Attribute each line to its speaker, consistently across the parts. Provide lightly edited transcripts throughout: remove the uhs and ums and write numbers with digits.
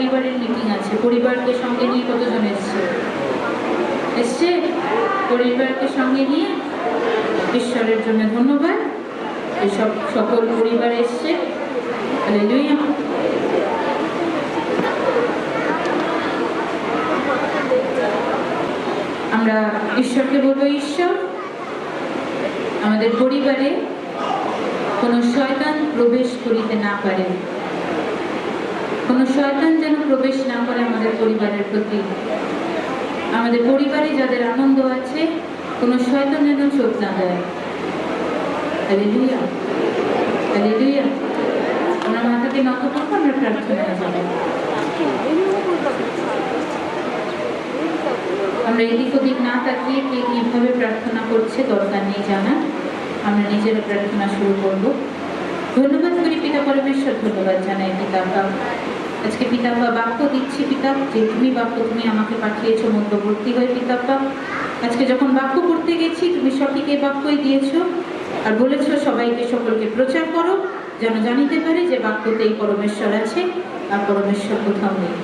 Speaker 1: পরিবারের মিটিং আছে, পরিবারকে সঙ্গে নিয়ে কতজন এসছে? পরিবারকে সঙ্গে নিয়ে ঈশ্বরের জন্য ধন্যবাদ। এসব সকল পরিবার এসছে। হালেলুয়া। আমরা ঈশ্বরকে বলবো, ঈশ্বর আমাদের পরিবারে কোনো শয়তান প্রবেশ করিতে না পারে, কোনো শয়তান যেন প্রবেশ না করে আমাদের পরিবারের প্রতি। আমাদের পরিবারে যাদের আনন্দ আছে কোনো শয়তান যেন চোখ না দেয়। Hallelujah, hallelujah. আমরা মাথাকে নত করবো, আমরা প্রার্থনায় যাব। আমরা এদিক ওদিক না তাকিয়ে কে কিভাবে প্রার্থনা করছে দরকার নেই জানা, আমরা নিজেরা প্রার্থনা শুরু করব। ধন্যবাদ করি পিতা পরমেশ্বর, ধন্যবাদ জানাই পিতাপা। আজকে পিতাপা বাক্য দিচ্ছি পিতা, যে তুমি বাক্য তুমি আমাকে পাঠিয়েছো মধ্যবর্তী হয়ে পিতাপা। আজকে যখন বাক্য করতে গেছি তুমি সঠিক এই বাক্যই দিয়েছো আর বলেছো সবাইকে সকলকে প্রচার করো, যেন জানিতে পারে যে বাক্যতেই পরমেশ্বর আছে আর পরমেশ্বর কোথাও নেই।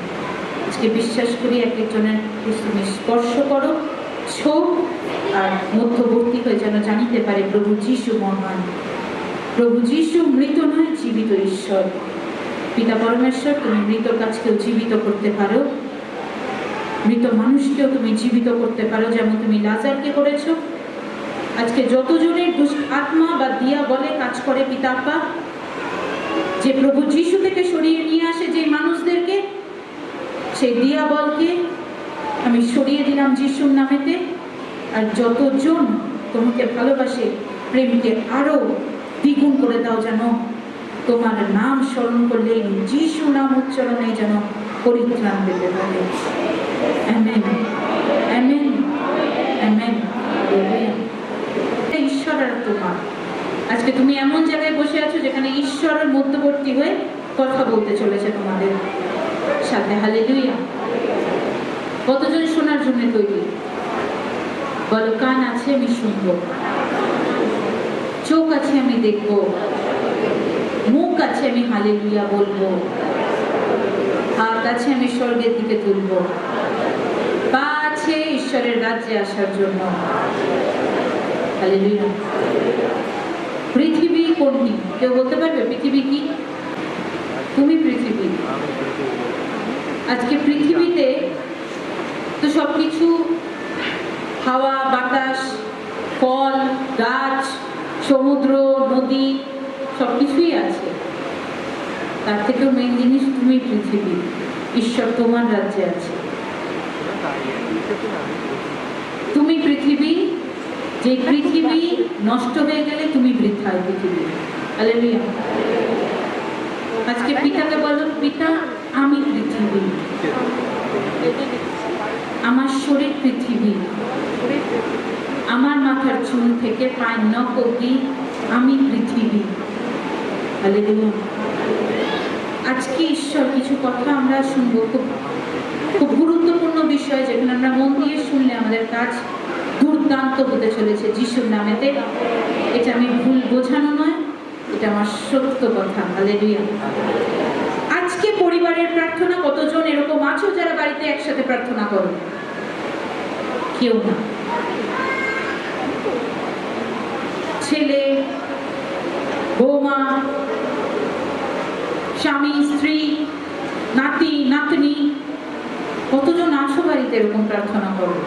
Speaker 1: আজকে বিশ্বাস করি এক একজনের তুমি স্পর্শ করো, ছো আর মধ্যবর্তী হয়ে যেন জানিতে পারে প্রভু যিশু মহান, প্রভু যিশু মৃত নয়, জীবিত ঈশ্বর। পিতা পরমেশ্বর, তুমি মৃত কাজকেও জীবিত করতে পারো, মৃত মানুষকেও তুমি জীবিত করতে পারো, যেমন তুমি লাজারকে করেছো। আজকে যতজনের দুষ্ট আত্মা বা দিয়া বলে কাজ করে পিতাপা, যে প্রভু যিশু থেকে সরিয়ে নিয়ে আসে যে মানুষদেরকে, সেই দিয়া বলকে আমি সরিয়ে দিলাম যিশুর নামেতে। আর যতজন তোমাকে ভালোবাসে প্রেমকে আরো দ্বিগুণ করে দাও, যেন তোমার নাম স্মরণ করলে যিশু নাম উচ্চারণে যেন পরিত্রাণ পেতে পারে। Amen, amen, amen. ঈশ্বর আর তোমার, আজকে তুমি এমন জায়গায় বসে আছো যেখানে ঈশ্বরের মধ্যবর্তী হয়ে কথা বলতে চলেছে তোমাদের সাথে। হালেলুয়া। কতজন শোনার জন্য তৈরি? বলো, কান আছে আমি শুনবো, চোখ আছে আমি দেখবো, মুখ আছে আমি হালেলুয়া বলবো, হাত আছে আমি স্বর্গের দিকে তুলবো, পা আছে ঈশ্বরের রাজ্যে আসার জন্য। হালেলুয়া। পৃথিবী কোনটি? কেউ বলতে পারবে পৃথিবী কি? তুমি পৃথিবী। আজকে পৃথিবীতে তো সবকিছু, হাওয়া বাতাস, ফল গাছ, সমুদ্র নদী সবকিছুই আছে। তার থেকেও মেন জিনিস তুমি পৃথিবী, ঈশ্বর তোমার রাজ্যে আছে। তুমি পৃথিবী, যে পৃথিবী নষ্ট হয়ে গেলে তুমি বৃথায় পৃথিবী। হালেলুয়া। আজকে পিতাকে বলো, পিতা আমি পৃথিবী, আমার শরীর পৃথিবী, আমার মাথার চুল থেকে পায়ের নখ অবধি আমি পৃথিবী। হালেলুয়া। আজকে ঈশ্বর কিছু কথা আমরা শুনবো, খুব গুরুত্বপূর্ণ বিষয়, যেখানে আমরা মন দিয়ে শুনলে আমাদের কাজ দুর্দান্ত হতে চলেছে যিশুর নামেতে। এটা আমি ভুল বোঝানো নয়, এটা আমার সত্য কথা। হালেলুয়া। আজকে পরিবারের প্রার্থনা, কতজন এরকম আছো যারা বাড়িতে একসাথে প্রার্থনা করো? কেউ না। ছেলে বৌমা, স্বামী স্ত্রী, নাতি নাতনি, কতজন আছো বাড়িতে এরকম প্রার্থনা করো?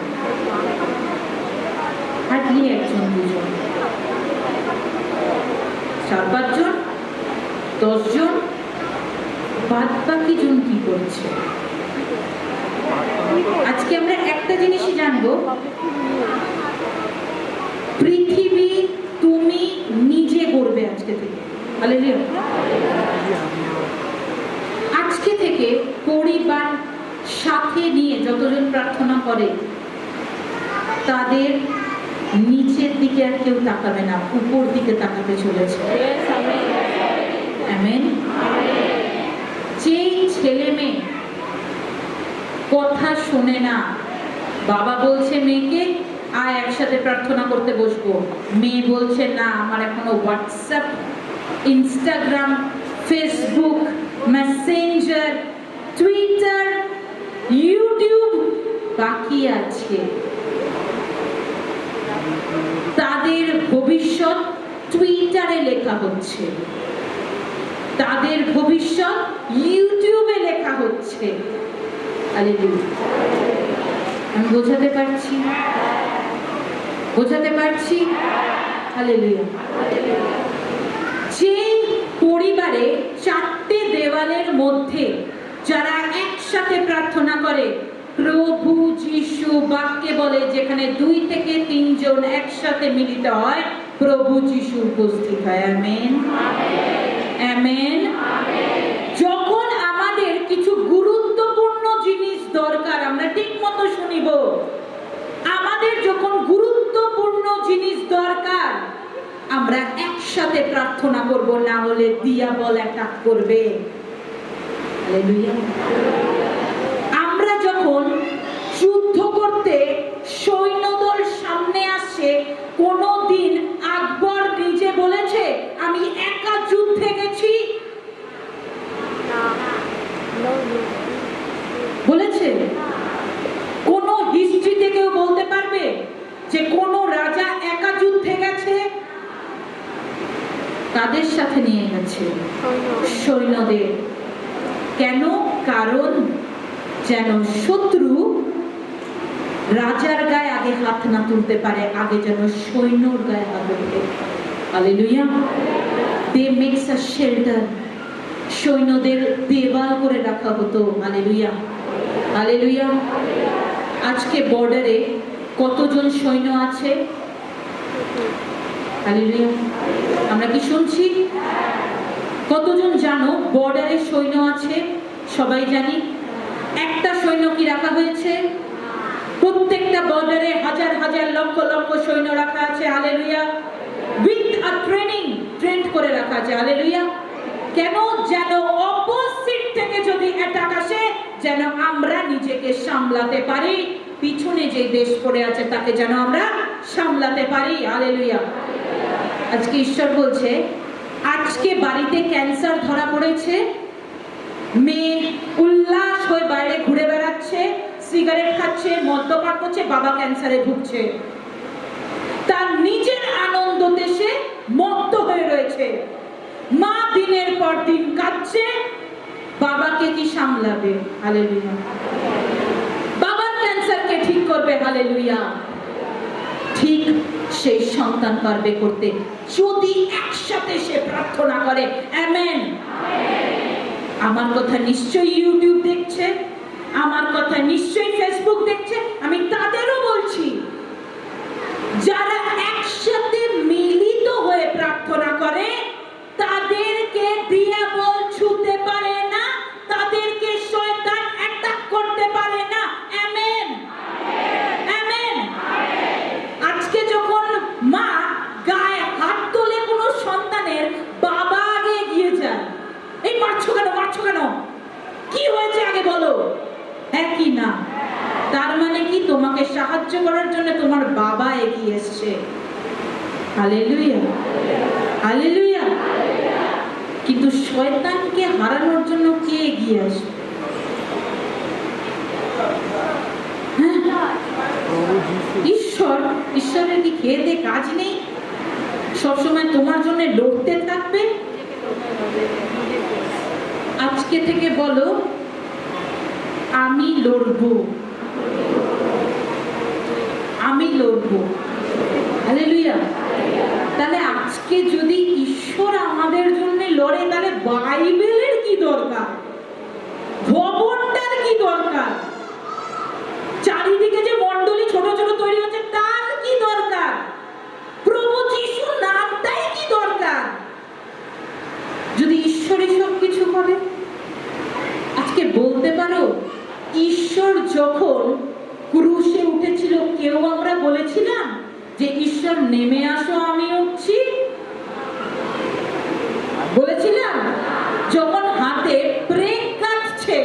Speaker 1: হার্ডলি একজন দুজন, 4-5 জন, 10 জন। বাদ বাকি জন কি করছে? আজকে আমরা একটা জিনিসই জানবো, পৃথিবী তুমি নিজে গড়বে আজকে থেকে। হালেলুয়া। আজকে থেকে পরিবার সাথে নিয়ে যতজন প্রার্থনা করে তাদের নিচের দিকে আর কেউ তাকাবে না, উপর দিকে তাকাতে চলেছে। আমেন। যেই ছেলে মেয়ে কথা শোনে না, বাবা বলছে মেয়েকে আয় একসাথে প্রার্থনা করতে বসবো, মেয়ে বলছে না আমার এখনো WhatsApp, Instagram, Facebook, Messenger, Twitter, YouTube বাকি আছে। তাদের ভবিষ্যৎ টুইটারে লেখা হচ্ছে, তাদের ভবিষ্যৎ ইউটিউবে লেখা হচ্ছে। হালেলুয়া। আমি বোঝাতে পারছি? বোঝাতে পারছি? হালেলুয়া। যে পরিবারে 4টে দেওয়ালের মধ্যে যারা একসাথে প্রার্থনা করে, প্রভু যিশু বাক্যে বলে যেখানে 2 থেকে 3 জন একসাথে মিলিত হয়, প্রভু যিশু উপস্থিত হয়। Amen, amen. যখন আমাদের কিছু গুরুত্বপূর্ণ জিনিস দরকার, আমরা ঠিক মতো শুনিব। আমাদের যখন গুরুত্বপূর্ণ জিনিস দরকার, আমরা একসাথে প্রার্থনা করব, না হলে দিয়াবল অ্যাটাক করবে। হালেলুয়া। আমরা যখন যুদ্ধ করতে সৈন্যদল সামনে আসছে, কোনদিন আকবর নিজে বলেছে আমি একা যুদ্ধে গেছি? বলেছে? কোন হিস্ট্রিতে কেউ বলতে পারবে যে কোন রাজা একা যুদ্ধে গেছে? তাদের সাথে নিয়ে গেছে সৈন্যদের। কেন? কারণ যেন শত্রু রাজার গায়ে আগে হাত না তুলতে পারে, আগে যেন সৈন্যর গায়ে হাত তোলে। Hallelujah. They makes a shelter. সৈন্যদের দেওয়াল করে রাখা হতো। Hallelujah, hallelujah. আজকে বর্ডারে কতজন সৈন্য আছে? হালেলুয়া। আমরা কি শুনছি? কতজন জানো বর্ডারে সৈন্য আছে? সবাই জানি। একটা সৈন্য কি রাখা হয়েছে? প্রত্যেকটা বর্ডারে হাজার হাজার লক্ষ লক্ষ সৈন্য রাখা আছে। Hallelujah. With a training, trend করে রাখা আছে। হালেলুয়া। কেন? যেন অপোজিট থেকে যদি অ্যাটাক আসে, যেন আমরা নিজেকে সামলাতে পারি, পিছনে যে দেশ পড়ে আছে তাকে যেন আমরা সামলাতে পারি। হালেলুয়া। আজকে ঈশ্বর বলছে, আজকে বাড়িতে ক্যান্সার ধরা পড়েছে, মেয়ে উল্লাস হয়ে বাইরে ঘুরে বেড়াচ্ছে, সিগারেট খাচ্ছে, মদ্যপান করছে, বাবা ক্যান্সারে ভুগছে। তার নিজের আনন্দ দেশে মত্ত হয়ে রয়েছে। মা দিনের পর দিন কাঁদছে, বাবাকে কি সামলাবে? হালেলুয়া। বাবার ক্যান্সারকে ঠিক করবে। হালেলুয়া। ঠিক সেই সন্তান পারবে করতে যদি একসাথে সে প্রার্থনা করে। আমেন। আমার কথা নিশ্চয়ই ইউটিউব দেখছে, আমার কথা নিশ্চয়ই ফেসবুক দেখছে। আমি তাদেরও বলছি, যারা একসাথে মিলিত হয়ে প্রার্থনা করে, তাদেরকে দিয়াবল ছুঁতে পারে না, তাদেরকে শয়তান অ্যাটাক করতে পারে না। Amen, amen. আজকে যখন মা গায়ে হাত তোলে কোনো সন্তানের, বাবা আগে এগিয়ে যায়। এই মারছো কেন, মারছো কেন, কি হয়েছে আগে বলো, হ্যাঁ কি না? তার মানে কি? তোমাকে সাহায্য করার জন্য তোমার বাবা এগিয়ে এসছে। Hallelujah, hallelujah. কিন্তু শয়তানকে হারানোর জন্য কে এগিয়ে আসবে? ঈশ্বর। ঈশ্বরের কি খেয়ে দে কাজ নেই? সবসময় তোমার জন্য লড়তে থাকবে? আজকে থেকে বলো, আমি লড়বো, আমি লড়বো। হালেলুয়া। তাহলে আজকে যদি ঈশ্বর আমাদের জন্য লড়ে, তাহলে বাইবেলের কি দরকার? ভবনটার কি দরকার? চারিদিকে যে মণ্ডলী ছোট ছোট তৈরি হচ্ছে, তার কি দরকার? প্রভু যিশু নামটাই কি দরকার? যদি ঈশ্বরই সব কিছু করে। আজকে বলতে পারো, ঈশ্বর যখন ক্রুশে উঠেছিল, কেউ আমরা বলেছিলাম যে ঈশ্বর নেমে আসো, আমি উঠছি? বলেছিলাম? যখন হাতে ব্রেক কাটছে,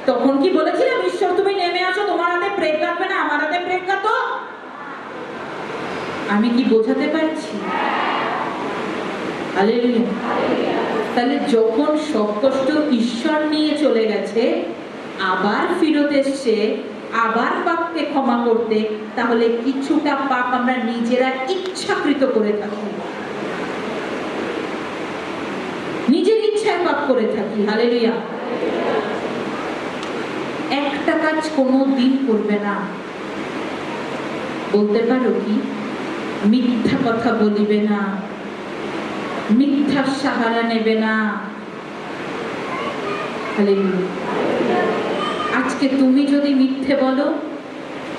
Speaker 1: তখন কি বলেছিলাম ঈশ্বর তুমি নেমে আসো, তোমার হাতে ব্রেক কাটবে না, আমার হাতে ব্রেক কাটো? আমি কি বোঝাতে পারছি? হালেলুয়া। তাহলে যখন সব কষ্ট ঈশ্বর নিয়ে চলে গেছে, আবার ফিরত এসছে, আবার পাপকে ক্ষমা করতে, তাহলে কিছুটা পাপ আমরা নিজেরা ইচ্ছাকৃত করে থাকি, নিজের ইচ্ছায় পাপ করে থাকি। হালেলুয়া। একটা কাজ কোনো দিন করবে না। বলতে পারো কি? মিথ্যা কথা বলিবে না, মিথ্যার সাহারা নেবে না। হালেলুয়া। আজকে তুমি যদি মিথ্যে বলো,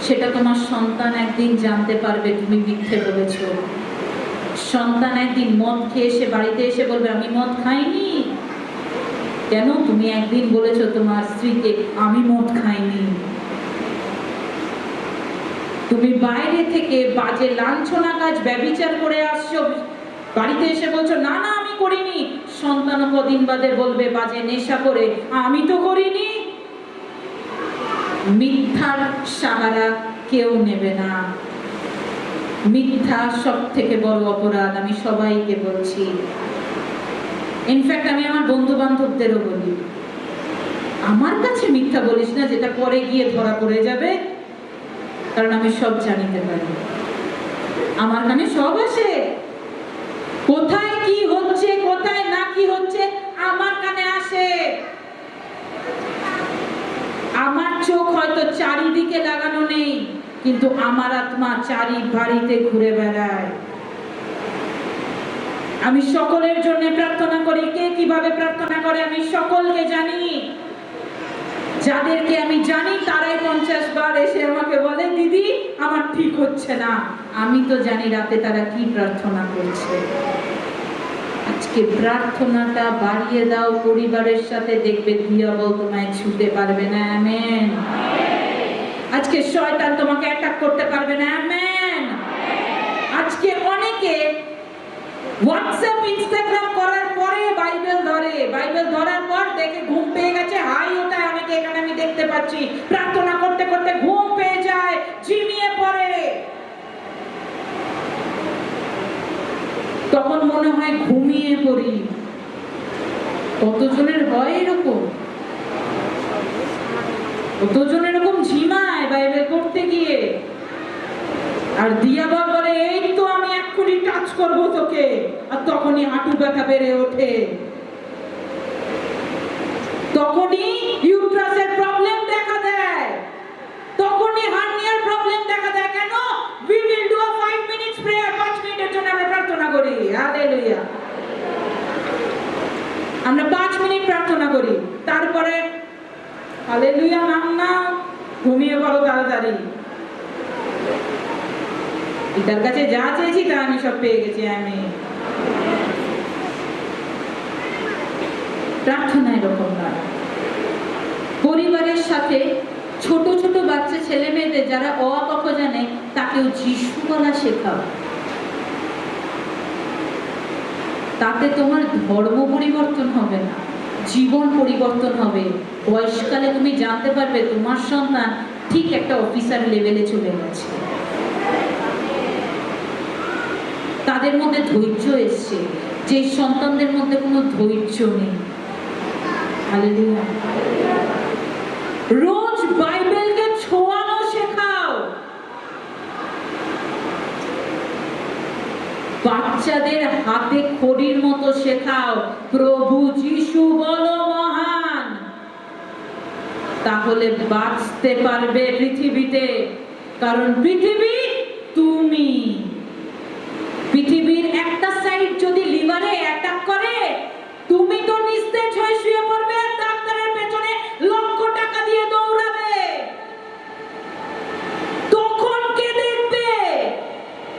Speaker 1: সেটা তোমার সন্তান একদিন জানতে পারবে তুমি মিথ্যে বলেছ। সন্তান একদিন মদ খেয়ে এসে বাড়িতে এসে বলবে আমি মদ খাইনি। কেন? তুমি একদিন বলেছো তোমার স্ত্রীকে আমি মদ খাইনি। তুমি বাইরে থেকে বাজে লাঞ্ছনা কাজ ব্যভিচার করে আসছো, বাড়িতে এসে বলছো না না আমি করিনি। সন্তান কদিন বাদে বলবে বাজে নেশা করে আমি তো করিনি। মিথ্যার সাহারা কেউ নেবে না। মিথ্যা সব থেকে বড় অপরাধ, আমি সবাইকে বলছি। ইনফ্যাক্ট আমি আমার বন্ধু বান্ধবদেরও বলি, আমার কাছে মিথ্যা বলিস না, যেটা পরে গিয়ে ধরা পড়ে যাবে। কারণ আমি সব জানিতে পারি, আমার কানে সব আসে। কোথায় কি হচ্ছে, কোথায় না কি হচ্ছে, আমার কানে আসে। আমার চোখ হয়তো চারিদিকে লাগানো নেই, কিন্তু আমার আত্মা চারি বাড়িতে ঘুরে বেড়ায়। আমি সকলের জন্য প্রার্থনা করি। কে কিভাবে প্রার্থনা করে আমি সকলকে জানি। যাদেরকে আমি জানি তারাই 50 বার এসে আমাকে বলে দিদি আমার ঠিক হচ্ছে না। আমি তো জানি রাতে তারা কি প্রার্থনা করছে। আজকে প্রার্থনাটা বাড়িয়ে দাও পরিবারের সাথে, দেখবে দিয়াবল তোমায় ছুঁতে পারবে না। আমেন। আজকে শয়তান তোমাকে অ্যাটাক করতে পারবে না। আমেন। আজকে অনেকে হোয়াটসঅ্যাপ ইনস্টাগ্রাম করার পরে বাইবেল ধরে, বাইবেল ধরার পর দেখে ঘুম পেয়ে গেছে, হাই ওঠায়। অনেকে এখানে আমি দেখতে পাচ্ছি প্রার্থনা করতে করতে ঘুম পেয়ে যায়, ঝিমিয়ে পড়ে। তখন মনে হয় ঘুমিয়ে পড়ি। কতজনের হয় এরকম? কতজন এরকম ঝিমায় বাইবেল পড়তে গিয়ে? আর দিয়াবল বলে এই তো আমি এক্ষুনি টাচ করবো তোকে, আর তখনই হাঁটু ব্যথা বেড়ে ওঠে, তখনই ইউট্রাসের প্রবলেম দেখা দেয়, তখনই হার্নিয়ার প্রবলেম দেখা দেয়। কেন? we will do a 5 minutes prayer, 5 মিনিটের জন্য আমরা প্রার্থনা করি। হালেলুয়া। আমরা 5 মিনিট প্রার্থনা করি, তারপরে হালেলুয়া নাম না, ঘুমিয়ে পড়ো তাড়াতাড়ি। পিতার কাছে যা চেয়েছি তা আমি সব পেয়ে গেছি। আমি প্রার্থনা এরকম না। পরিবারের সাথে ছোট ছোট বাচ্চা ছেলে মেয়েদের যারা অ আ ক খ জানে তাকেও যিশু বলা শেখাও। তাতে তোমার ধর্ম পরিবর্তন হবে না, জীবন পরিবর্তন হবে। বয়সকালে তুমি জানতে পারবে তোমার সন্তান ঠিক একটা অফিসার লেভেলে চলে গেছে, তাদের মধ্যে ধৈর্য এসছে, যে সন্তানদের মধ্যে কোনো ধৈর্য নেই। হালেলুয়া। রোজ বাইবেলকে ছোঁয়ানো শেখাও। বাচ্চাদের হাতে খড়ির মতো শেখাও প্রভু যিশু বলো মহান। তাহলে বাঁচতে পারবে পৃথিবীতে। কারণ পৃথিবী তুমি। পৃথিবীর একটা সাইড যদি লিভারে অ্যাটাক করে, তুমি তো নিস্তেজ হয়ে শুয়ে পড়বে আর ডাক্তারের পেছনে লক্ষ টাকা দিয়ে দৌড়াবে। তখন কে দেখবে?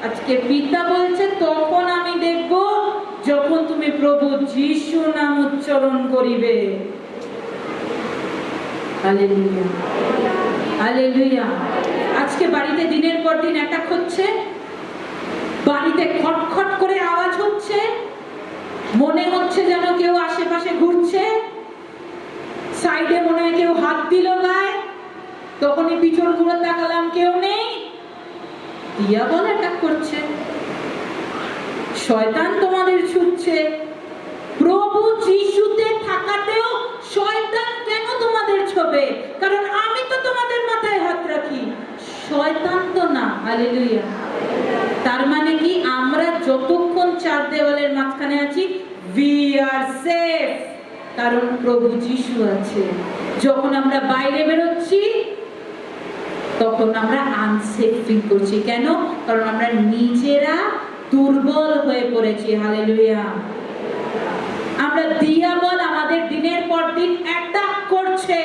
Speaker 1: আজকে পিতা বলছে তখন আমি দেখব যখন তুমি প্রভু যিশু নাম উচ্চারণ করিবে। Hallelujah, hallelujah. আজকে বাড়িতে দিনের পর দিন অ্যাটাক হচ্ছে, বাড়িতে খটখট করে আওয়াজ হচ্ছে, মনে হচ্ছে যেন কেউ আশেপাশে ঘুরছে, সাইডে মনে হয় কেউ হাত দিল গায়ে, তখনই পিছন ঘুরে তাকালাম কেউ নেই। দিয়াবল অ্যাটাক করছে, শয়তান তোমাদের ছুটছে। প্রভু যিশুতে থাকাতেও শয়তান কেন তোমাদের ছোবে? কারণ আমি তো তোমাদের মাথায় হাত রাখি, শয়তান তো না। হালেলুয়া। তার মানে কি, আমরা যতক্ষণ চার দেওয়ালের মাঝখানে আছি, we are safe, কারণ প্রভু যিশু আছে। যখন আমরা বাইরে বেরোচ্ছি তখন আমরা আনসেফ ফিল করছি। কেন? কারণ আমরা নিজেরা দুর্বল হয়ে পড়েছি। হালেলুয়া। আমরা দিয়াবল আমাদের দিনের পর দিন অ্যাটাক করছে,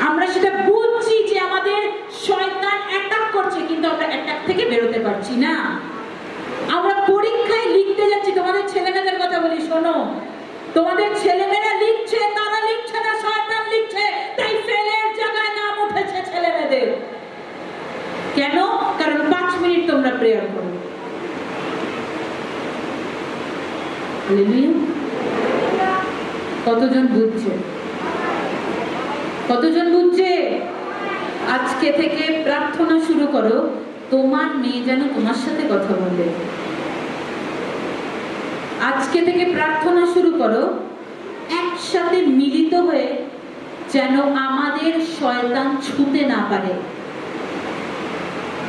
Speaker 1: আমরা সেটা বুঝছি যে আমাদের শয়তান অ্যাটাক করছে, কিন্তু আমরা অ্যাটাক থেকে বেরোতে পারছি না। আমরা পরীক্ষায় লিখতে যাচ্ছি, তোমাদের ছেলেমেয়েদের কথা বলি, শোনো, তোমাদের ছেলেমেয়েরা লিখছে, তারা লিখছে না, শয়তান লিখছে, তাই ফেলের জায়গায় নাম উঠেছে ছেলেমেয়েদের। কেন? কারণ 5 মিনিট তোমরা প্রেয়ার করো। কতজন বুঝছে? কতজন বুঝছে? আজকে থেকে প্রার্থনা শুরু করো, তোমার মেয়ে যেন তোমার সাথে কথা বলে। আজকে থেকে প্রার্থনা শুরু করো, একসাথে মিলিত হয়ে যেন আমাদের শয়তান ছুঁতে না পারে।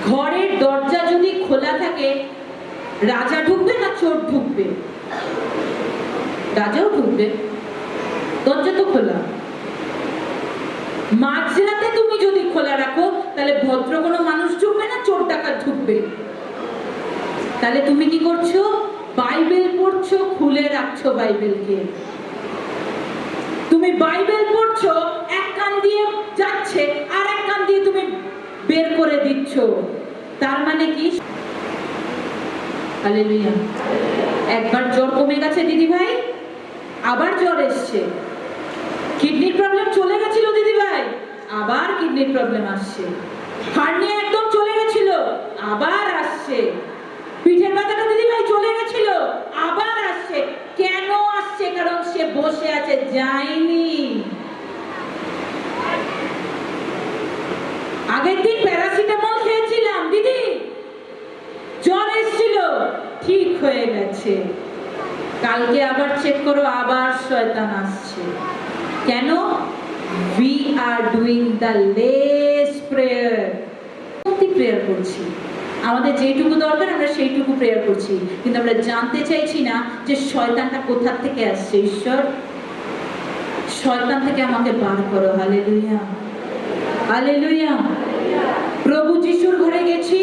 Speaker 1: ঘরের দরজা যদি খোলা থাকে, রাজা ঢুকবে না চোর ঢুকবে? রাজাও ঢুকবে, দরজা তো খোলা। মাঝরাতে তুমি যদি খোলা রাখো, তাহলে ভদ্র কোনো মানুষ ঢুকবে না, চোর ডাকাত ঢুকবে। তাহলে তুমি কি করছো? বাইবেল পড়ছো, খুলে রাখছো বাইবেলকে। তুমি বাইবেল পড়ছো, এক কান দিয়ে যাচ্ছে আর এক কান দিয়ে তুমি বের করে দিচ্ছ। তার মানে কি? হালেলুয়া। একবার জ্বর কমে গেছে দিদি ভাই, আবার জ্বর এসছে। কিডনির প্রবলেম চলে গেছিল দিদি ভাই, আবার কিডনির প্রবলেম আসছে। হার্নিয়া একদম চলে গেছিল, আবার আসছে। পিঠের ব্যথাটা দিদি ভাই চলে গেছিল, আবার আসছে। কেন আসছে? কারণ সে বসে আছে, যায়নি। আগের দিন প্যারাসিটামল খেয়েছিলাম দিদি, জ্বর এসেছিল, ঠিক হয়ে গেছে। কালকে আবার চেক করো, আবার শয়তান আসছে। কেন? we are doing the less prayer। Prayer করছি, আমাদের যেটুকু দরকার আমরা সেইটুকু প্রেয়ার করছি, কিন্তু আমরা জানতে চাইছি না যে শয়তানটা কোথা থেকে আসছে। ঈশ্বর, শয়তান থেকে আমাকে বার করো। Hallelujah, hallelujah. প্রভু যিশুর ঘরে গেছি,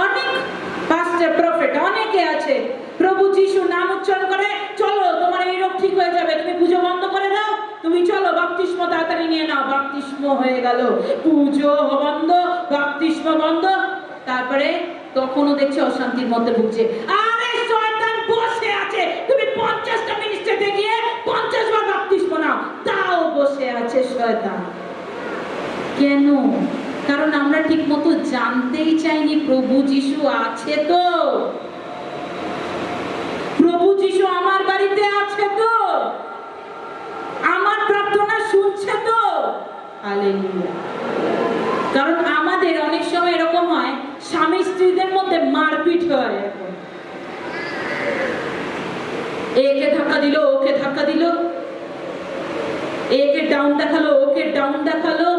Speaker 1: অনেক পাস্টার, প্রফেট অনেকে আছে, প্রভু যিশু নাম উচ্চারণ করে, চলো তোমার এই রোগ ঠিক হয়ে যাবে, তুমি পুজো বন্ধ করে দাও, তুমি চলো বাপ্তিস্ম তাড়াতাড়ি নিয়ে নাও। বাপ্তিস্ম হয়ে গেল, পুজো বন্ধ, বাপ্তিস্ম বন্ধ। তারপরে তখনও দেখছে অশান্তির মধ্যে ভুগছে। আরে শয়তান বসে আছে, তুমি 50টা মিনিস্ট্রিতে গিয়ে 50 বার বাপ্তিস্ম নাও, তাও বসে আছে শয়তান। কেন? কারণ আমরা ঠিক মতো জানতেই চাইনি প্রভু যিশু আছে তো। প্রভু যিশু আমার বাড়িতে আছে তো, আমার প্রার্থনা শুনছে তো। হালেলুয়া। কারণ আমাদের অনেক সময় এরকম হয়, স্বামী স্ত্রীদের মধ্যে মারপিট হয়। এখন একে ধাক্কা দিল, ওকে ধাক্কা দিল, একে ডাউন দেখালো, ওকে ডাউন দেখালো।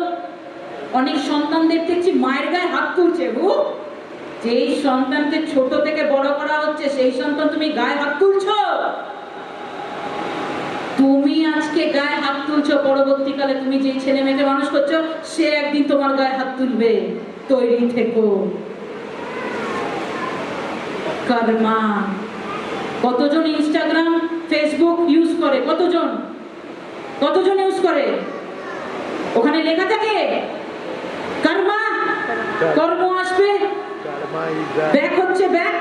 Speaker 1: অনেক সন্তানদের দেখছি মায়ের গায়ে হাত তুলছে। যেই সন্তানকে ছোট থেকে বড় করা হচ্ছে, সেই সন্তান তুমি গায়ে হাত তুলছো। তুমি আজকে গায়ে হাত তুলছো, পরবর্তীকালে তুমি যে ছেলে মেয়েকে মানুষ করছো, সে একদিন তোমার গায়ে হাত তুলবে। তৈরি থেকো। কর্মা। কতজন ইনস্টাগ্রাম, ফেসবুক ইউজ করে? কতজন? কতজন ইউজ করে? ওখানে লেখা থাকে কর্মা, কর্ম আসবে, ব্যাক হচ্ছে ব্যাক।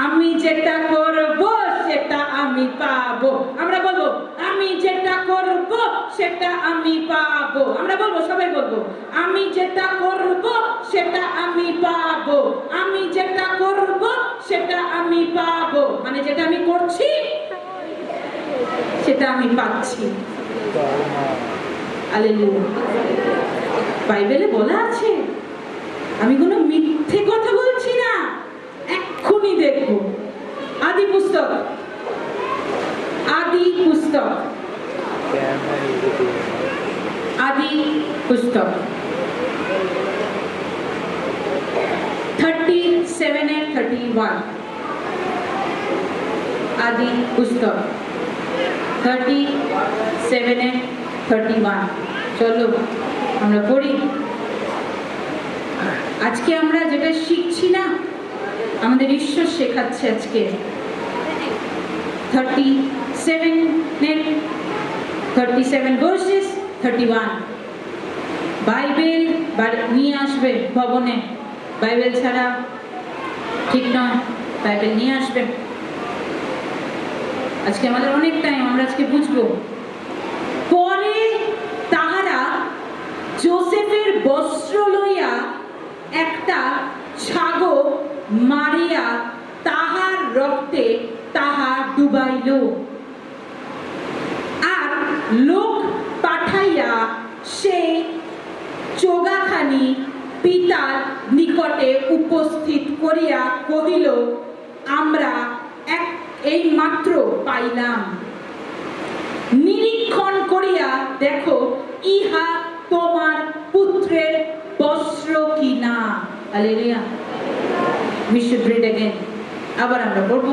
Speaker 1: আমি যেটা করব সেটা আমি পাবো। আমরা বলবো আমি যেটা করব সেটা আমি পাবো। আমরা বলবো, সবাই বলবো, আমি যেটা করব সেটা আমি পাবো। আমি যেটা করব সেটা আমি পাবো, মানে যেটা আমি করছি সেটা আমি পাচ্ছি। হালেলুয়া। বাইবেলে বলা আছে, আমি কোনো মিথ্যে কথা বলছি না। আদি পুস্তক, আদি পুস্তক, আদি পুস্তক 37:31, আদি পুস্তক 37:31। চলো আমরা পড়ি। আজকে আমরা যেটা শিখছি না, আমাদের ঈশ্বর শেখাচ্ছে আজকে 37 verses 31। বাইবেল নিয়ে আসবে ভবনে, বাইবেল ছাড়া ঠিক নয়, বাইবেল নিয়ে আসবে। আজকে আমাদের অনেক টাইম, আমরা আজকে বুঝবো। পরে তাহারা যোসেফের বস্ত্র লইয়া একটা ছাগল মারিয়া তাহার রক্তে তাহা ডুবাইল, আর লোক পাঠাইয়া সেই চোগাখানি পিতার নিকটে উপস্থিত করিয়া কহিল, আমরা এই মাত্র পাইলাম, নিরীক্ষণ করিয়া দেখো ইহা তোমার পুত্রের বস্ত্র কিনা। Hallelujah. We should read again. আবার আমরা পড়ব।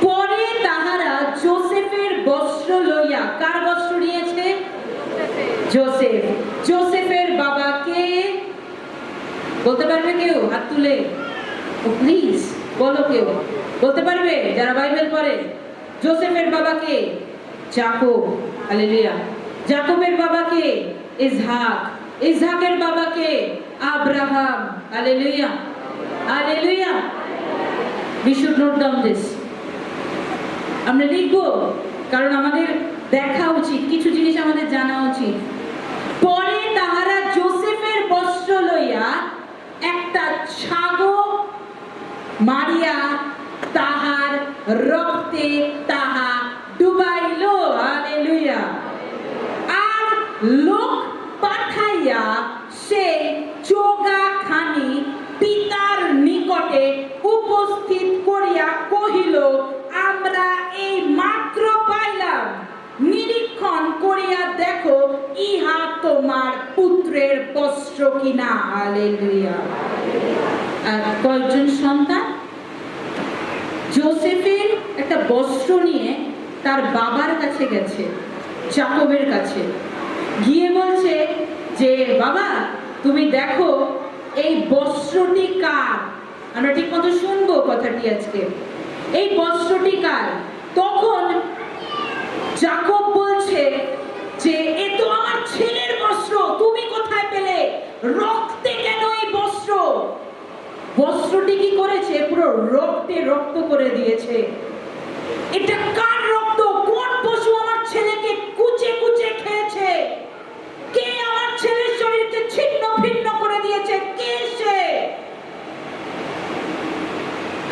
Speaker 1: পরে তাহারা যোসেফের বস্ত্র লইয়া, কার বস্ত্র নিয়েছে? যোসেফ। যোসেফের বাবা কে? বলতে পারবে কেউ? হাত তুলে প্লিজ বলো, কেউ বলতে পারবে যারা বাইবেল পড়ে? যোসেফের বাবা কে? যাকব। হালেলুয়া। যাকবের বাবা কে? ইসহাক। ইসহাকের বাবা কে? Abraham. Hallelujah, hallelujah. We should note down this. আমরা লিখবো, কারণ আমাদের দেখা উচিত, কিছু জিনিস আমাদের জানা উচিত। পরে তাহারা যোসেফের বস্ত্র লইয়া একটা ছাগল মারিয়া তাহার রক্তে তাহা ডুবাইল। হালেলুয়া। আর লোক পাঠাইয়া সেই চোগাখানি পিতার নিকটে উপস্থিত করিয়া কহিল, আমরা এই মাত্র পাইলাম, নিরীক্ষণ করিয়া দেখো ইহা তোমার পুত্রের বস্ত্র কিনা। হালেলুয়া। আর কয়েকজন সন্তান? যোসেফের একটা বস্ত্র নিয়ে তার বাবার কাছে গেছে, যাকবের কাছে গিয়ে বলছে যে, বাবা তুমি দেখো এই বস্ত্রটি কার। আমরা ঠিক মতো শুনবো কথাটি আজকে। এই বস্ত্রটি কার? তখন যাকব বলছে যে, এ তো আমার ছেলের বস্ত্র, তুমি কোথায় পেলে? রক্তে কেন এই বস্ত্র? বস্ত্রটি কি করেছে? পুরো রক্তে রক্ত করে দিয়েছে। এটা কার রক্ত? কোন পশু আমার ছেলেকে কুচে কুচে খেয়েছে? কে আমার ছেলের শরীরকে ছিন্ন ভিন্ন করে দিয়েছে? কে সে?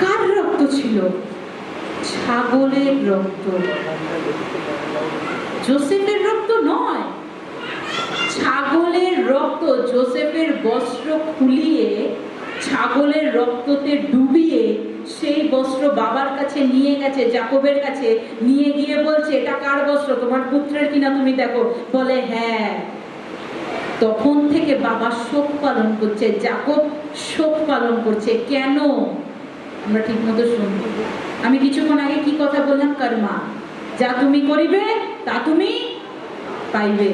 Speaker 1: কার রক্ত ছিল? ছাগলের রক্ত, যোসেফের রক্ত নয়। ছাগলের রক্ত যোসেফের বস্ত্র খুলিয়ে ছাগলের রক্ততে ডুবিয়ে সেই বস্ত্র বাবার কাছে নিয়ে গেছে, যাকবের কাছে নিয়ে গিয়ে বলছে, এটা কার বস্ত্র? তোমার পুত্রের কিনা তুমি দেখো। বলে হ্যাঁ। তখন থেকে বাবা শোক পালন করছে, যাকব শোক পালন করছে। কেন? আমরা ঠিক মতো শুনবো। আমি কিছুক্ষণ আগে কি কথা বললাম? কর্মা, যা তুমি করিবে তা তুমি পাইবে।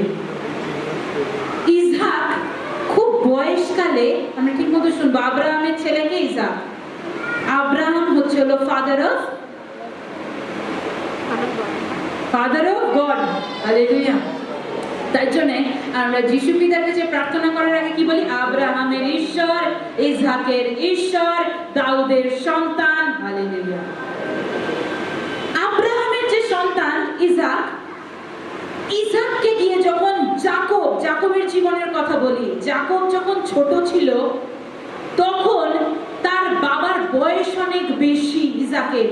Speaker 1: ইসহাক খুব বয়সকালে, আমরা ঠিক মতো শুনবো, আব্রাহামের ছেলেকে ইসহাক। আব্রাহাম হচ্ছে হলো ফাদার অফ গড। হালেলুয়া। তাই জন্য আমরা যিশু পিতার কাছে প্রার্থনা করার আগে কি বলি? আব্রাহামের ঈশ্বর, ইসহাকের ঈশ্বর, দাউদের সন্তান। হালেলুয়া। আব্রাহামের যে সন্তান ইসহাক, ইসহাককে গিয়ে যখন যাকবের জীবনের কথা বলি, যাকব যখন ছোট ছিল তখন তার বাবার বয়স অনেক বেশি ইসহাকের।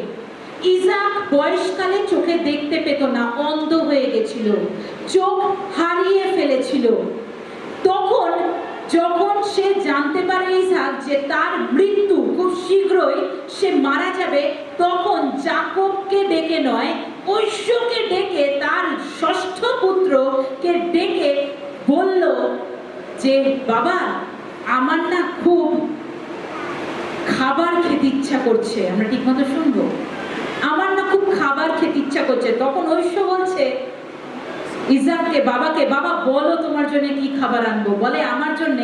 Speaker 1: ইসহাক বয়সকালে চোখে দেখতে পেত না, অন্ধ হয়ে গেছিল, চোখ হারিয়ে ফেলেছিল। তখন যখন সে জানতে পারে ইসহাক যে তার মৃত্যু খুব শীঘ্রই, সে মারা যাবে, তখন যাকবকে ডেকে নয়, ঐশ্বকে ডেকে, তার ষষ্ঠ পুত্রকে ডেকে বলল যে বাবা, আমার না খুব খাবার খেতে ইচ্ছা করছে। আমরা ঠিক মতো শুনবো, আমার না খুব খাবার খেতে ইচ্ছা করছে। তখন ঐশ্ব বলছে ইসাককে, বাবাকে, বাবা বলো তোমার জন্য কি খাবার আনবো। বলে আমার জন্য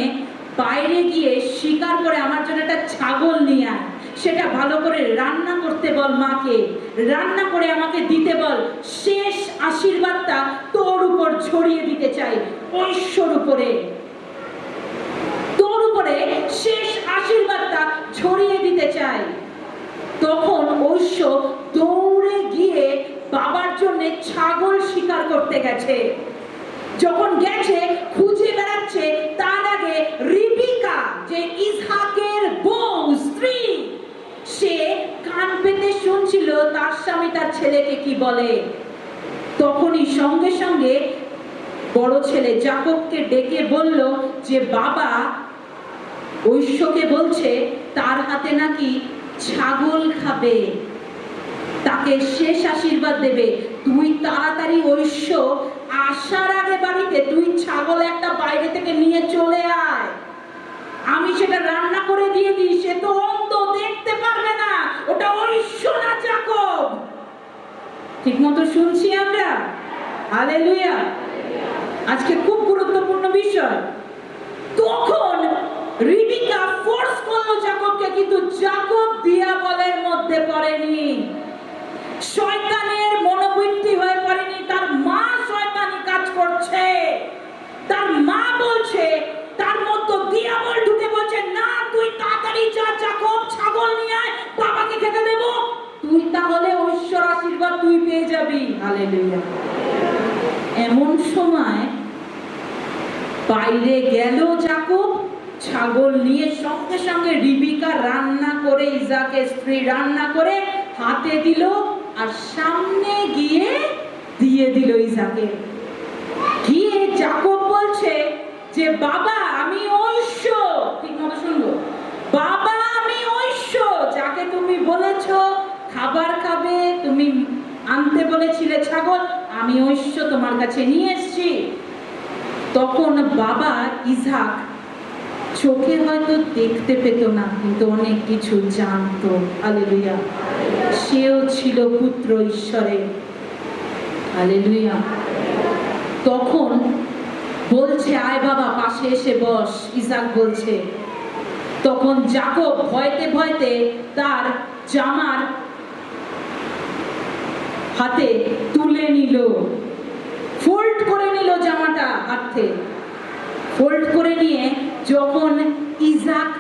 Speaker 1: বাইরে গিয়ে শিকার করে আমার জন্য একটা ছাগল নিয়ে আয়, সেটা ভালো করে রান্না করতে বল মাকে, রান্না করে আমাকে দিতে বল। শেষ আশীর্বাদটা তোর উপর ছড়িয়ে দিতে চাই, ঐশ্বর উপরে, তোর উপরে শেষ আশীর্বাদটা ছড়িয়ে দিতে চাই। তখন ঐশ্ব দৌড়ে গিয়ে বাবার জন্য ছাগল শিকার করতে গেছে। যখন গেছে, খুঁজে বেড়াচ্ছে, তার আগে রিবিকা, যে ইসহাকের বউ, স্ত্রী, সে কান পেতে শুনছিল তার স্বামী তার ছেলেকে কি বলে। তখনই সঙ্গে সঙ্গে বড় ছেলে যাকবকে ডেকে বলল যে বাবা ঐশ্বকে বলছে তার হাতে নাকি ছাগল খাবে, তাকে শেষ আশীর্বাদ দেবে। তুই তাড়াতাড়ি ঐশ্ব আসার আগে বাড়িতে তুই ছাগল একটা বাইরে থেকে নিয়ে চলে আয়, আমি সেটা রান্না করে দিয়ে দিই। সে তো অন্ধ, দেখতে পারবে না, ওটা ঐশ্ব না যাকব। ঠিক মতো শুনছি আমরা? হালেলুয়া। আজকে খুব গুরুত্বপূর্ণ বিষয়। তখন রিবিকা ফোর্স করলো যাকবকে, কিন্তু যাকব দিয়াবলের মধ্যে পড়েনি, শয়তানের মনোবৃত্তি হয়ে পড়েনি। তার মা শয়তানি কাজ করছে, তার মা বলছে, তার মধ্যে দিয়াবল ঢুকে বলছে না, তুই তাড়াতাড়ি যা যাকব, ছাগল নিয়ে আয়, বাবাকে খেতে দেব, তুই তাহলে ঐশ্বর আশীর্বাদ তুই পেয়ে যাবি। হালেলুয়া। এমন সময় বাইরে গেল যাকব ছাগল নিয়ে, সঙ্গে সঙ্গে রিবিকা রান্না করে, ইসাকের স্ত্রী রান্না করে হাতে দিল, আর সামনে গিয়ে দিয়ে দিল ইসাকে। গিয়ে যাকব বলছে যে বাবা আমি ঐশ্ব, ঠিক মতো শুনবো, বাবা আমি ঐশ্ব, যাকে তুমি বলেছ খাবার খাবে, তুমি আনতে বলেছিলে ছাগল, আমি ঐশ্ব তোমার কাছে নিয়ে এসেছি। তখন বাবা ইসহাক চোখে হয়তো দেখতে পেত না, কিন্তু অনেক কিছু জানতো। হালেলুয়া। সেও ছিল পুত্র ঈশ্বরের। হালেলুয়া। তখন বলছে আয় বাবা পাশে এসে বস, ইসহাক বলছে। তখন যাকব ভয়তে ভয়তে তার জামার হাতে তুলে নিল, ফোল্ড করে নিল জামাটা হাতে, ফোল্ড করে নিয়ে যখন ইসহাক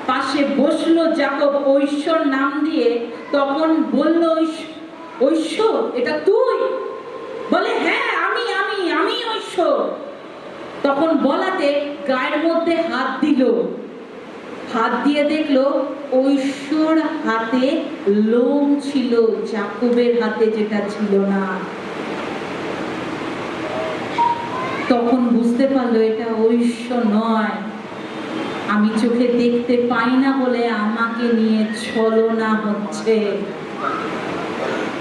Speaker 1: পাশে বসলো যাকব ঐশ্বর নাম দিয়ে, তখন বলল ঐশ্ব এটা তুই? বলে হ্যাঁ আমি আমি আমি ঐশ্ব। তখন বলাতে গায়ের মধ্যে হাত দিল, হাত দিয়ে দেখলো ঐশ্বর হাতে লোম ছিল, যাকবের হাতে যেটা ছিল না। তখন বুঝতে পারলো এটা ঐশ্ব নয়, আমি চোখে দেখতে পাই না বলে আমাকে নিয়ে ছলনা হচ্ছে,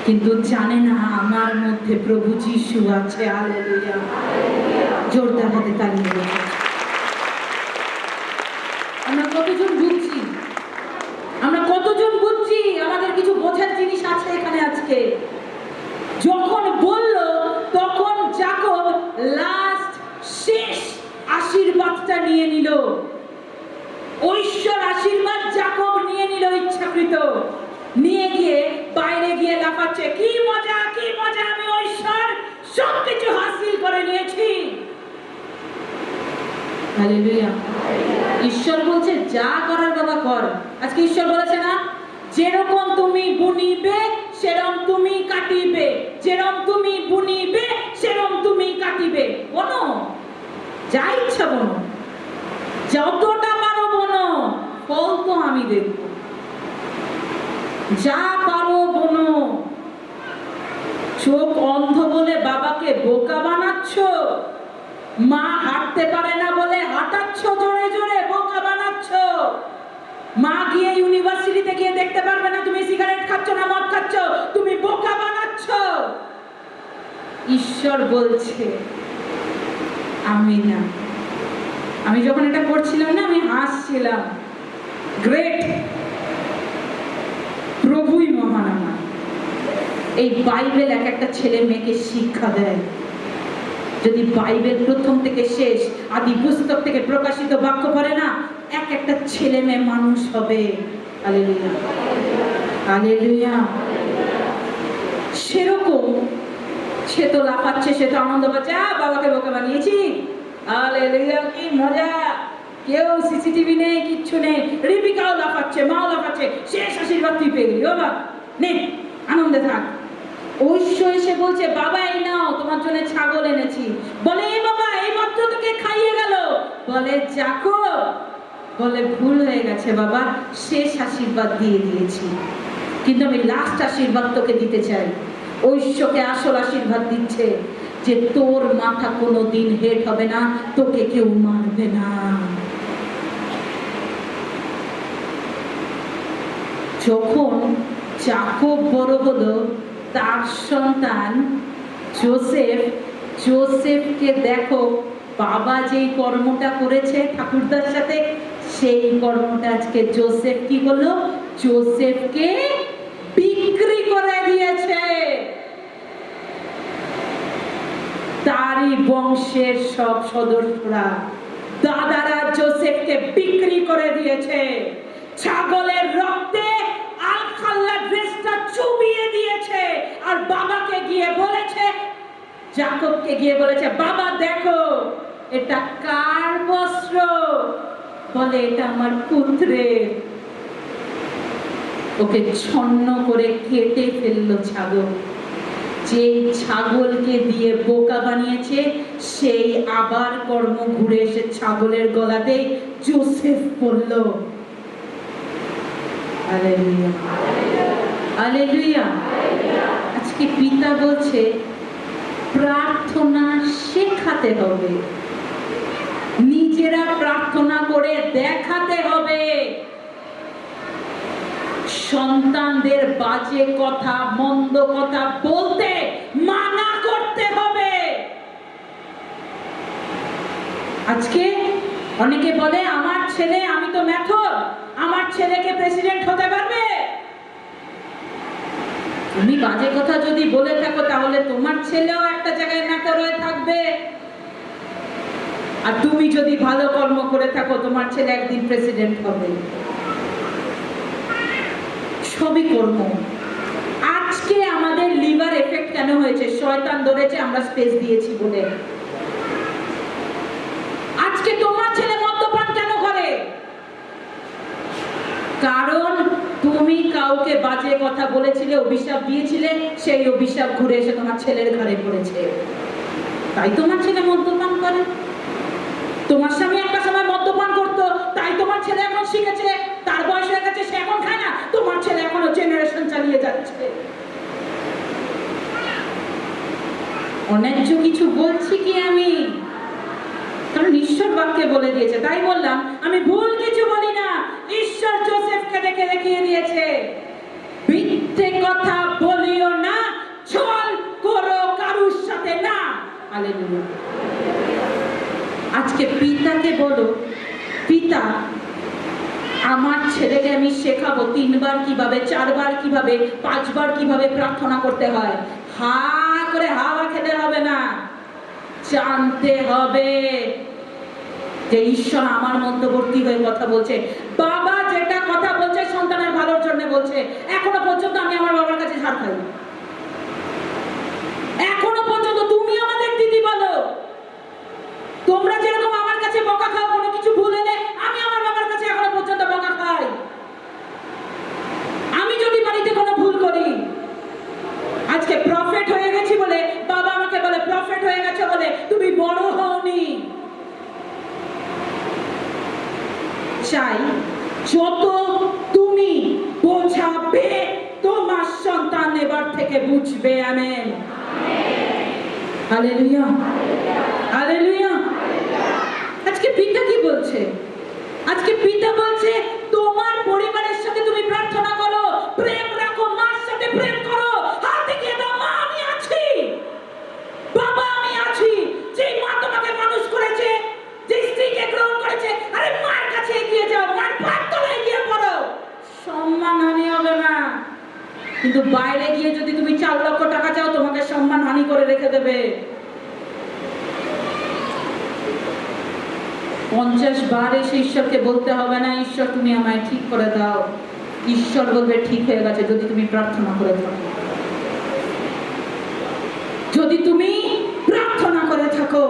Speaker 1: কিন্তু জানে না আমার মধ্যে প্রভু যিশু আছে। হালেলুয়া। জোরদার হাতে তালি দেব। আমরা কতজন বুঝছি? আমরা কতজন বুঝছি? আমাদের কিছু বোঝার জিনিস আছে এখানে আজকে। যখন বলল তখন যাকব লাস্ট শেষ আশীর্বাদটা নিয়ে নিল, ঐশ্বর আশীর্বাদ যাকব নিয়ে নিল ইচ্ছাকৃত, নিয়ে গিয়ে বাইরে গিয়ে লাফাচ্ছে, কি মজা কি মজা, আমি ঐশ্বর সবকিছু হাসিল করে নিয়েছি। হালেলুয়া। ঈশ্বর বলছে যা করার বাবা কর। আজকে ঈশ্বর বলেছে না, যেরকম তুমি বুনিবে সেরকম তুমি কাটিবে, যেরকম তুমি বুনিবে সেরকম তুমি কাটিবে। বনো, যা ইচ্ছা বনো, যতটা পারো বনো, ফল তো আমি দেখব। যা পারো বনো। চোখ অন্ধ বলে বাবাকে বোকা বানাচ্ছ, মা হাঁটতে পারে না বলে হাঁটাচ্ছ জোরে জোরে, বোকা বানাচ্ছ। মা গিয়ে ইউনিভার্সিটিতে গিয়ে দেখতে পারবে না তুমি সিগারেট খাচ্ছ না মদ খাচ্ছ, তুমি বোকা বানাচ্ছ। ঈশ্বর বলছে আমি না। আমি যখন এটা করছিলাম না, আমি হাসছিলাম, গ্রেট, প্রভুই মহান আমার। এই বাইবেল এক একটা ছেলে মেয়েকে শিক্ষা দেয়। যদি বাইবেল প্রথম থেকে শেষ আদি পুস্তক থেকে প্রকাশিত বাক্য পড়ে না, এক একটা ছেলে মেয়ে মানুষ হবে। Hallelujah, hallelujah. সেরকম সে তো লাফাচ্ছে, সে তো আনন্দ পাচ্ছে, বাবাকে বোকা বানিয়েছি, হালেলুয়া, কি মজা। কেউ সিসিটিভি নেই, কিচ্ছু নেই, রিপিকাও লাফাচ্ছে, মাও লাফাচ্ছে, শেষ আশীর্বাদ তুই পেয়ে গেলি, বাবা নে আনন্দে থাক। ঐশ্য এসে বলছে বাবা এই নাও তোমার জন্য ছাগল এনেছি। বলে এ বাবা এই মাত্র তোকে খাইয়ে গেল। বলে যাকো, বলে ভুল হয়ে গেছে বাবা, শেষ আশীর্বাদ দিয়ে দিয়েছি, কিন্তু আমি লাস্ট আশীর্বাদ তোকে দিতে চাই। ঐশ্বকে আসল আশীর্বাদ দিচ্ছে যে তোর মাথা কোনোদিন হেট হবে না, তোকে কেউ মারবে না। যখন যাকব বড় হলো, তার সন্তান যোসেফ, যোসেফকে দেখো বাবা যেই কর্মটা করেছে ঠাকুরদার সাথে, সেই কর্মটা আজকে যোসেফ কি করলো, যোসেফকে বিক্রি করে দিয়েছে। তারই বংশের সব সদস্যরা, দাদারা যোসেফকে বিক্রি করে দিয়েছে। ছাগলের রক্তে আলখাল্লা ড্রেসটা চুবিয়ে দিয়েছে, আর বাবাকে গিয়ে বলেছে, যাকবকে গিয়ে বলেছে বাবা দেখো এটা কার বস্ত্র। বলে এটা আমার পুত্রের। ওকে ছন্ন করে কেটে ফেললো ছাগল। যেই ছাগলকে দিয়ে বোকা বানিয়েছে, সেই আবার কর্ম ঘুরে এসে ছাগলের গলাতে যোসেফ পড়ল। Hallelujah, hallelujah. আজকে পিতা বলছে প্রার্থনা শেখাতে হবে, নিজেরা প্রার্থনা করে দেখাতে হবে। সন্তানদের বাজে কথা, মন্দ কথা বলতে মানা করতে হবে। আজকে অনেকে বলে আমার ছেলে, আমি তো মেথর, আমার ছেলেকে প্রেসিডেন্ট হতে পারবে। তুমি বাজে কথা যদি বলে থাকো, তাহলে তোমার ছেলেও একটা জায়গায় মেথর হয়ে থাকবে। আর তুমি যদি ভালো কর্ম করে থাকো, তোমার ছেলে একদিন প্রেসিডেন্ট হবে। সবই কর্ম। আজকে আমাদের লিভার এফেক্ট কেন হয়েছে? শয়তান ধরেছে, আমরা স্পেস দিয়েছি বলে। আজকে তোমার ছেলে মদ্যপান কেন করে? কারণ তুমি কাউকে বাজে কথা বলেছিলে, অভিশাপ দিয়েছিলে, সেই অভিশাপ ঘুরে এসে তোমার ছেলের ঘরে পড়েছে, তাই তোমার ছেলে মদ্যপান করে। তোমার স্বামী একটা সময় মদ্যপান করতো, তাই তোমার ছেলে এখন শিখেছে, তার বয়স হয়ে গেছে, সে এখন খায় না, তোমার ছেলে এখনো জেনারেশন চালিয়ে যাচ্ছে। অন্যায্য কিছু বলছি কি আমি? কারণ ঈশ্বর বাক্যে বলে দিয়েছে, তাই বললাম আমি ভুল কিছু বলি না। ঈশ্বর যোসেফকে দেখে দেখিয়ে দিয়েছে, মিথ্যে কথা বলিও না, ছল করো কারুর সাথে না। হালেলুয়া। আজকে পিতাকে বলো, পিতা আমার ছেলেকে আমি শেখাবো 3 বার কিভাবে, 4 বার কিভাবে, 5 বার কিভাবে প্রার্থনা করতে হয়। হা করে হাওয়া খেতে হবে না, জানতে হবে যে ঈশ্বর আমার মধ্যবর্তী হয়ে কথা বলছে। বাবা যেটা কথা বলছে সন্তানের ভালোর জন্য বলছে। এখনো পর্যন্ত আমি আমার বাবার কাছে ঝাড় খাই, এখনো পর্যন্ত। তুমি আমাদের দিদি বলো, তোমরা যেরকম আমার কাছে বকা খাও কোনো কিছু ভুল হলে, আমি আমার বাবার কাছে এখনো পর্যন্ত বকা খাই। আমি যদি বাড়িতে কোনো ভুল করি, আজকে প্রফেট হয়ে গেছি বলে বাবা আমাকে বলে, প্রফেট হয়ে গেছে বলে তুমি বড় হওনি। চাই যত তুমি বোঝাবে, তোমার সন্তান এবার থেকে বুঝবে। Amen, hallelujah, hallelujah. আজকে পিতা কি বলছে? আজকে পিতা বলছে তোমার পরিবারের সাথে তুমি প্রার্থনা করো, প্রেম রাখো, মার সাথে প্রেম করো, হাত দেখিয়ে দাও, মা আমি আছি, বাবা আমি আছি। যে মা তোমাকে মানুষ করেছে, যে স্ত্রীকে গ্রহণ করেছে, আরে মার কাছে এগিয়ে যাও, মার পায়ের তলায় গিয়ে পড়ো। সম্মানহানি হবে না, কিন্তু বাইরে গিয়ে যদি তুমি 4 লক্ষ টাকা চাও, তোমাকে সম্মানহানি করে রেখে দেবে। 50 বার এসে ঈশ্বরকে বলতে হবে না, ঈশ্বর তুমি আমায় ঠিক করে দাও। ঈশ্বর বলবে ঠিক হয়ে গেছে, যদি তুমি প্রার্থনা করে থাকো। যদি তুমি প্রার্থনা করে থাকো,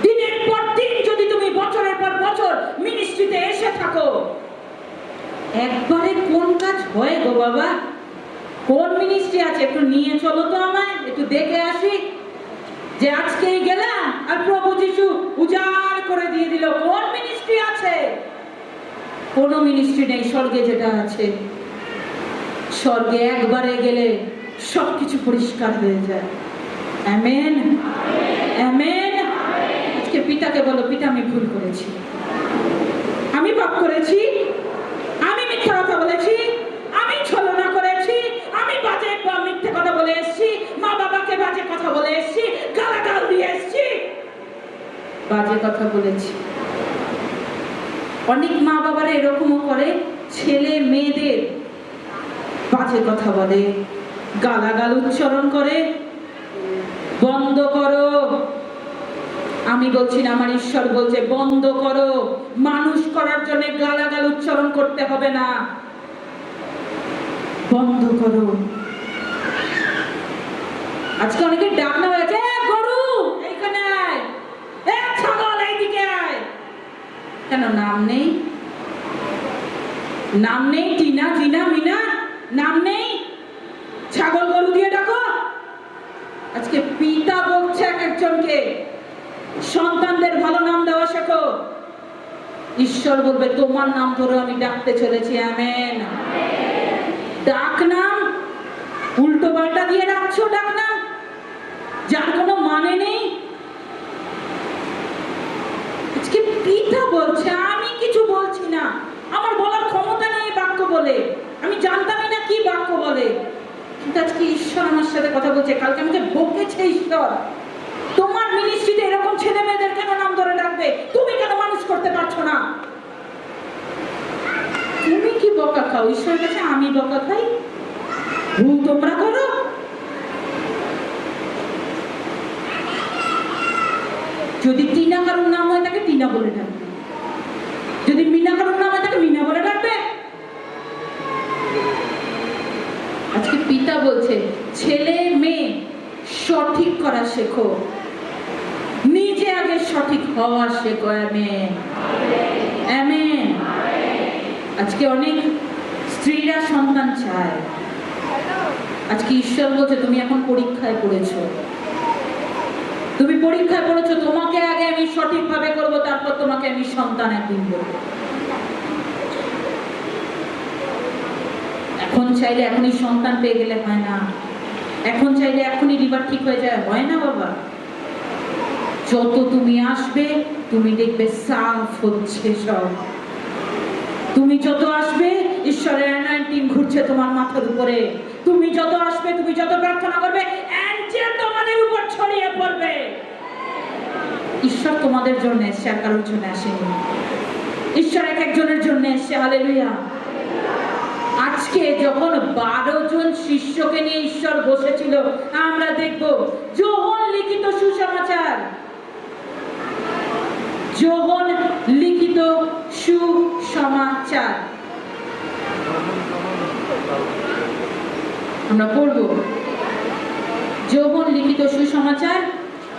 Speaker 1: দিনের পর দিন যদি তুমি বছরের পর বছর মিনিস্ট্রিতে এসে থাকো, একবারে কোন কাজ হয় গো বাবা? কোন মিনিস্ট্রি আছে? একটু নিয়ে চলো তো আমায়, একটু দেখে আসি। যে আজকেই গেলাম আর প্রভু যিশু উজাড় করে দিয়ে দিল, কোন মিনিস্ট্রি আছে? কোনো মিনিস্ট্রি নেই স্বর্গে যেটা আছে। স্বর্গে একবারে গেলে সবকিছু পরিষ্কার হয়ে যায়। Amen, amen. আজকে পিতাকে বলো, পিতা আমি ভুল করেছি, আমি পাপ করেছি, আমি মিথ্যা কথা বলেছি, আমি ছলনা করেছি, আমি বাজে বা মিথ্যে কথা বলে এসেছি, মা বাবাকে বাজে কথা বলে এসেছি, গালাগাল দিয়ে এসেছি, বাজে কথা বলেছি। অনেক মা বাবারা এরকমও করে, ছেলে মেয়েদের বাজে কথা বলে, গালাগাল উচ্চারণ করে। বন্ধ করো। আমি বলছি না, আমার ঈশ্বর বলছে বন্ধ করো। মানুষ করার জন্য গালাগাল উচ্চারণ করতে হবে না, বন্ধ করো। আজকে অনেকে ডাক না হয়েছে, গরু এইখানে আয়, ছাগল এইদিকে আয়। কেন নাম নেই? নাম নেই? টিনা, জিনা, মিনা নাম নেই? ছাগল গরু দিয়ে ডাকো। আজকে পিতা বলছে এক একজনকে, সন্তানদের ভালো নাম দেওয়া শেখো। ঈশ্বর বলবে তোমার নাম ধরে আমি ডাকতে চলেছি। আমেন। ডাক নাম উল্টো পাল্টা দিয়ে রাখছো, ডাক নাম যার কোনো মানে নেই। আজকে পিতা বলছে, আমি কিছু বলছি না, আমার বলার ক্ষমতা নেই বাক্য বলে, আমি জানতামই না কি বাক্য বলে, কিন্তু আজকে ঈশ্বর আমার সাথে কথা বলছে। কালকে আমাকে বকেছে ঈশ্বর, তোমার মিনিস্ট্রিতে এরকম ছেলে মেয়েদের কেন নাম ধরে ডাকবে? তুমি কেন মানুষ করতে পারছো না? তুমি কি বকা খাও? ঈশ্বরের কাছে আমি বকা খাই? ভুল তোমরা করো। যদি টিনা কারোর নাম হয় তাকে টিনা বলে ডাকবে, যদি মিনা কারোর নাম হয় তাকে মিনা বলে ডাকবে। আজকে পিতা বলছে ছেলে মেয়ে সঠিক করা শেখো, নিজে আগে সঠিক হওয়া শেখো। Amen, amen. আজকে অনেক স্ত্রীরা সন্তান চায়। আজকে ঈশ্বর বলছে তুমি এখন পরীক্ষায় পড়েছো, তুমি পরীক্ষায় পড়েছো, তোমাকে আগে আমি সঠিকভাবে করবো, তারপর তোমাকে আমি সন্তান একদিন দেবো। এখন চাইলে এখনই সন্তান পেয়ে গেলে হয় না, এখন চাইলে এখনই লিভার ঠিক হয়ে যায়, হয় না বাবা। যত তুমি আসবে তুমি দেখবে সাফ হচ্ছে সব। তুমি যত আসবে ঈশ্বরের অ্যানয়েন্টিং ঘুরছে তোমার মাথার উপরে। তুমি যত আসবে, তুমি যত প্রার্থনা করবে, অ্যাঞ্জেল তোমাদের উপর ছড়িয়ে পড়বে। ঈশ্বর তোমাদের জন্য এসেছে, আর কারোর জন্য আসেনি। ঈশ্বর এক একজনের জন্য এসেছে। হালেলুয়া। আজকে যখন 12 জন শিষ্যকে নিয়ে ঈশ্বর বসেছিল, আমরা দেখব যোহন লিখিত সুসমাচার, যোহন লিখিত সুসমাচার আমরা পড়ব। যোহন লিখিত সুসমাচার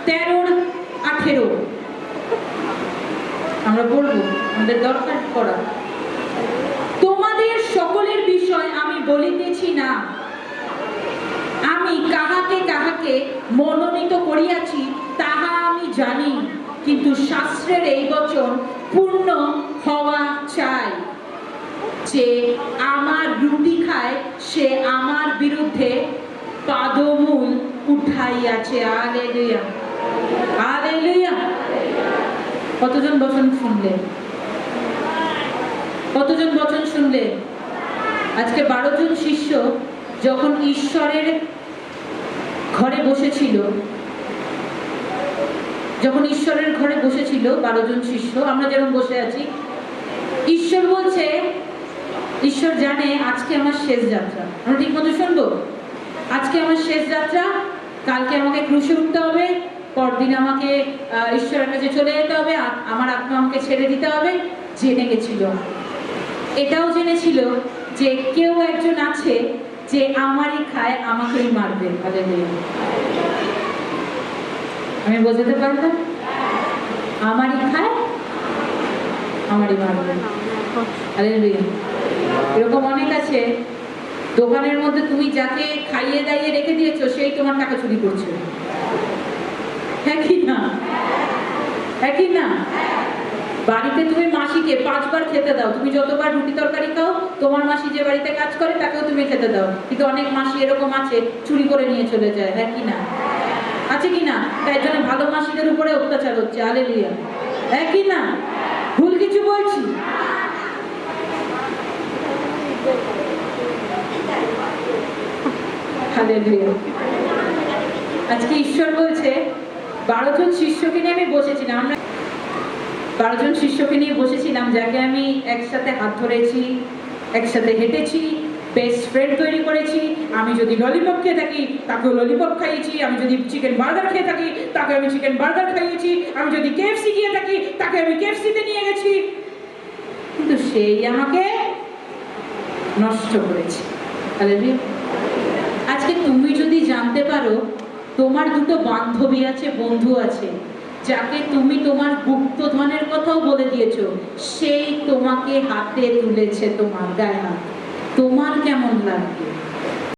Speaker 1: 13-18 আমরা পড়ব, আমাদের দরকার পড়া। তোমাদের সকলের বিষয় আমি বলিতেছি না, আমি কাহাকে কাহাকে মনোনীত করিয়াছি তাহা আমি জানি, কিন্তু শাস্ত্রের এই বচন পূর্ণ হওয়া চাই, যে আমার রুটি খায় সে আমার বিরুদ্ধে পাদমূল উঠাইয়াছে। Hallelujah, hallelujah. কতজন বচন শুনলেন? কতজন বচন শুনলে? আজকে 12 জন শিষ্য যখন ঈশ্বরের ঘরে বসেছিল, যখন ঈশ্বরের ঘরে বসেছিল 12 জন শিষ্য, আমরা যেরকম বসে আছি, ঈশ্বর বলছে, ঈশ্বর জানে আজকে আমার শেষ যাত্রা। আমরা ঠিক মতো শুনবো, আজকে আমার শেষ যাত্রা, কালকে আমাকে ক্রুশে উঠতে হবে, পরদিন আমাকে ঈশ্বরের কাছে চলে যেতে হবে, আমার আত্মা আমাকে ছেড়ে দিতে হবে। জেনে গেছিল, এটাও জেনেছিল যে কেউ একজন আছে যে আমারই খায়, আমাকেই মারবে। হালেলুয়া। আমি বোঝাতে পারলাম? আমারই খায়, আমারই মারবে। হালেলুয়া। এরকম অনেক আছে, দোকানের মধ্যে তুমি যাকে খাইয়ে দাইয়ে রেখে দিয়েছো সেই তোমার টাকা চুরি করছে। হ্যাঁ কি না? হ্যাঁ কি না? বাড়িতে তুমি মাসিকে 5 বার খেতে দাও, তুমি যতবার রুটি তরকারি খাও, তোমার মাসি যে বাড়িতে কাজ করে তাকেও তুমি খেতে দাও, কিন্তু অনেক মাসি এরকম আছে চুরি করে নিয়ে চলে যায়। হ্যাঁ কি না? আছে কি না? তাই জন্য ভালো মাসিদের উপরে অত্যাচার হচ্ছে। হালেলুয়া। হ্যাঁ কি না? ভুল কিছু বলছি? হালেলুয়া। আজকে ঈশ্বর বলছে 12 জন শিষ্যকে নিয়ে আমি বসেছিলাম, আমরা 12 জন শিষ্যকে নিয়ে বসেছিলাম, যাকে আমি একসাথে হাত ধরেছি, একসাথে হেঁটেছি, বেস্ট ফ্রেন্ড তৈরি করেছি। আমি যদি ললিপপ খেয়ে থাকি তাকেও ললিপপ খাইয়েছি, আমি যদি চিকেন বার্গার খেয়ে থাকি তাকে আমি চিকেন বার্গার খাইয়েছি, আমি যদি KFC গিয়ে থাকি তাকে আমি KFC-তে নিয়ে গেছি, কিন্তু সেই আমাকে নষ্ট করেছে। হালেলুয়া। আজকে তুমি যদি জানতে পারো তোমার দুটো বান্ধবী আছে, বন্ধু আছে, যাকে তুমি তোমার গুপ্তধনের কথাও বলে দিয়েছো, সেই তোমাকে হাতে তুলেছে তোমার গায়ে হাত, তোমার কেমন লাগবে?